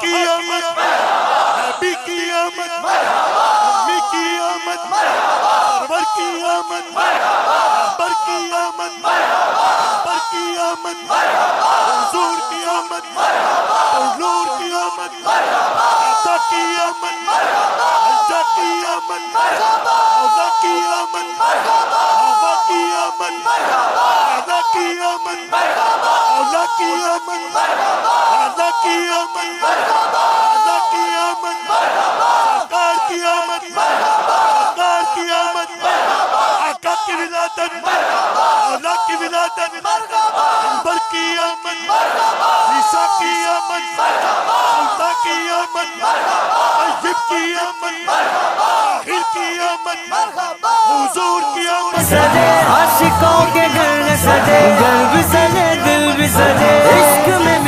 کی آمد، نبی کی آمد، امی کی آمد، سرور کی آمد، پر کی آمد، پر کی آمد، حضور کی آمد، حضور کی آمد، عطا کی آمد، عطا کی آمد، عطا کی آمد، عطا کی آمد، عطا کی آمد، عطا کی آمد، عطا کی آمد، عطا کی آمد، سرکار کی آمد، سرکار کی آمد، آقا کی ولادت، اولا کی ولادت، انبر کی آمد، عیسیٰ کی آمد، سلطان کی آمد، طیب کی آمد، طاہر کی آمد، حضور کی آمد، سجے عاشقوں کے گھر سجے، گھر بھی سجے، دل بھی سجے، عشق میں